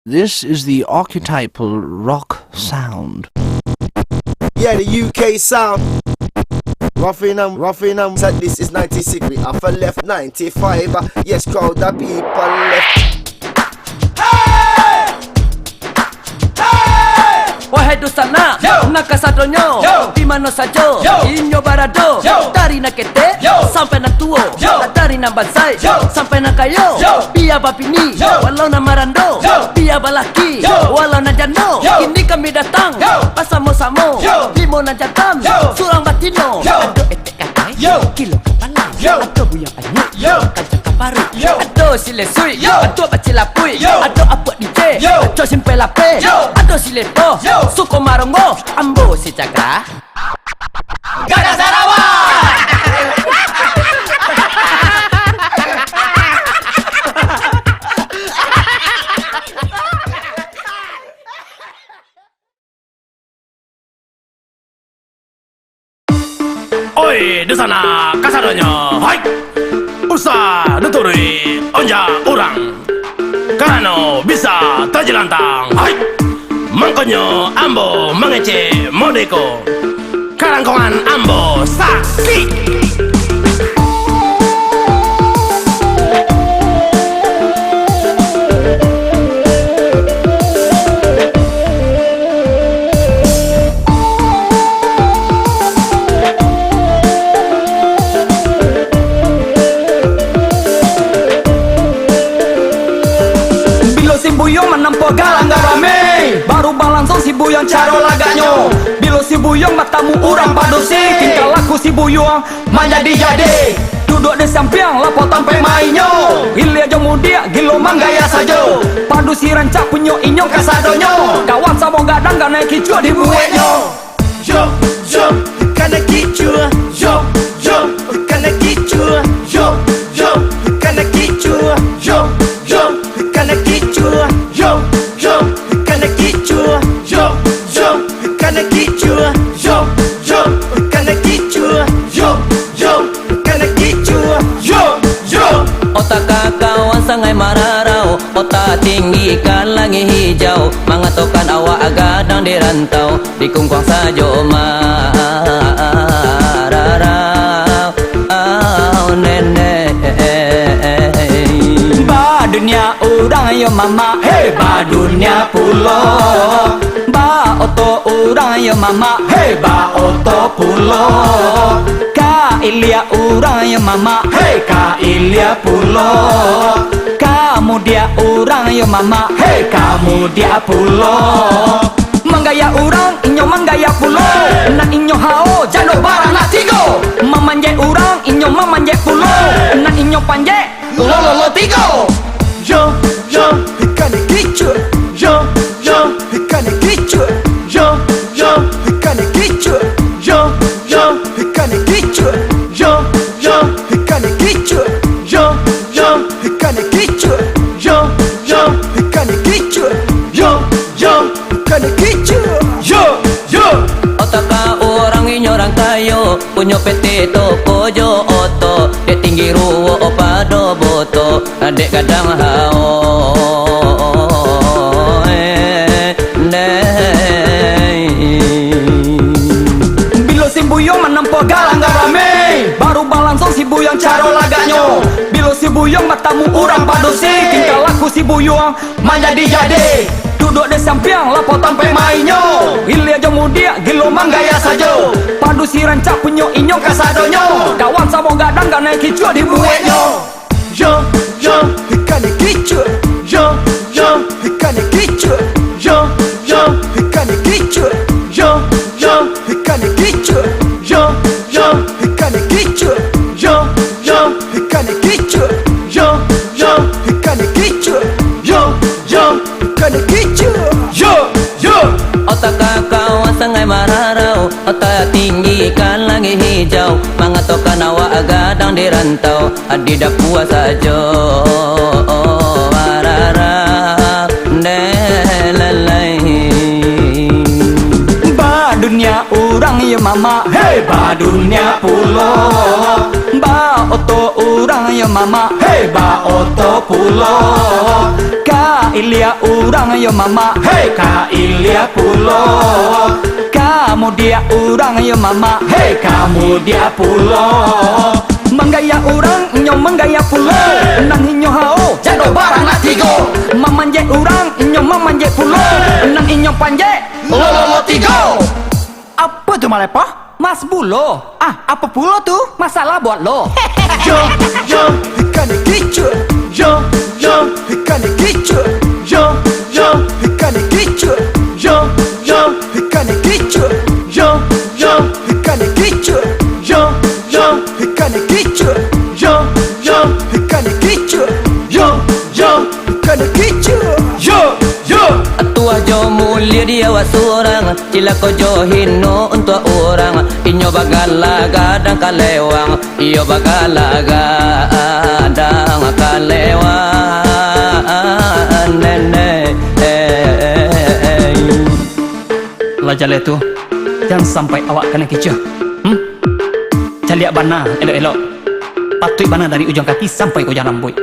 This is the archetypal rock sound. Yeah, the UK sound. Roughing said this is 96. We have a left 95. Yes, crowd the people left. Wahai dosana, nak kasadonyo, di mana saja, inyo barado, dari nak kete, sampai nak tuo, dari nak bansai, sampai nak kayo, biar bapini, walau nak marando, biar balaki, walau nak jano, kini kami datang, pasamo-samo, limo nak jatam, surang batino, ado etek katai, kilo kepala, ado buyang anyuk, kancang kaparu, ado sile sui, ado bacilapui, ado apa DJ, ado simpe lape, ado sile po, suko marongo, ambo si cakra, Gada Sarawak. Oi, di sana kasadonya. Hai. Usah dituri onja orang. Karena bisa terjelantang. Hai. Makanya ambo mengece modeko. Karangkongan ambo sakti. Buyong menempuh galang rame, baru balangsung si buyong caro laganya. Bilo si buyong matamu urang padosi, tingkah laku si buyong menjadi-jadi. Duduk di samping lapo tampai mainyo, ilia jomu dia gilo manggaya saja. Padu si rancak punyo inyong kasadonyo, kawan sama gadang gak naik kicua di buetnyo. Yo, yo, kana kicua. Yo, yo, kana kicua. Yo, yo, kana kicua. Yo, yo, kana kicua. Yo, yo, kana kicua. Yo, yo, kana kicua. Yo, yo, kana kicua. Yo, yo, kana kicua. Yo, yo. Otak kawan sangai mararau, otak tinggi kan langit hijau, mengatakan awak gadang di rantau, di kungkuang sajo mararau. Oh nenek, ba dunia urang yo mama, hey ba dunia pulau, ba oto urang yo mama, hey ba oto pulau. Ka ilia urang yo mama, hey ka ilia pulau. Kamu dia urang yo mama, hey kamu dia pulau. Menggaya urang inyo menggaya pulau, nak inyo hao jano barang nak tigo. Memanje urang inyo memanje pulau, nak inyo panje lo tigo. Yo, yo, kana kicua. Yo, yo, kana kicua. Yo, yo, kana kicua. Yo, yo, kana kicua. Yo, yo, kana kicua. Yo, yo, kana kicua. Yo, yo, kana kicua. Yo, yo, kana kicua. Yo, yo. Otak orang inyo orang kayo, punyo PT toko jo oto, dek tinggi ruwo opado boto, adek kadang hao. Bilo si buyong menempuh galang rame, baru balangsung si buyong caro laganya. Bilo si buyong matamu urang padosi, tingkah laku si buyong menjadi-jadi. Duduk di samping lapo tampai mainyo, ilia jomu dia gilo manggaya saja. Padu si rancak punyo inyong kasadonyo, kawan sama gadang gak naik kicua di buetnyo. Yo, yo, kana kicua. Yo, yo, kana kicua. Yo, yo, kana kicua. Yo, yo, kana kicua. Yo, yo, kana kicua. Yo, yo, kana kicua. Yo, yo, kana kicua. Yo, yo, kana kicua. Yo, yo. Otak kawan sangai mararau, otak tinggi kan langit hijau, mengatakan awak gadang di rantau, adidak puas saja mararau nelelai. Ba dunia urang ya mama, hey ba dunia pulau. Ba oto urang ya mama, hey ba oto pulau. Ka Ilia urang yo mama. Hey Kak Ilya Pulo, Kamu dia urang yo mama. hey kamu dia Pulo, Menggaya urang nyo menggaya pulo. Nang inyo hao jado barang nak tigo, mamanje urang inyo mamanje pulo. Nang inyo panje lolo tigo. apa tu malepoh? Mas bulo. Ah, apa pulo tu? Masalah buat lo. Yo yo ikan kicau, yo yo ikan kicau, yo yo ikan kicau, yo yo ikan kicau, yo yo ikan kicau, yo yo ikan kicau, yo yo ikan kicau, yo yo ikan kicau, yo yo. Tua jo mulia dia wasurang, cilako jo hino untuk orang. Inyo bagalaga dan kalewang, iyo bagalaga dan kalewang. Nenek, lajale tu, jangan sampai awak kena kicau. Caliak bana elok-elok. Patui bana dari ujung kaki sampai ke ujung rambut.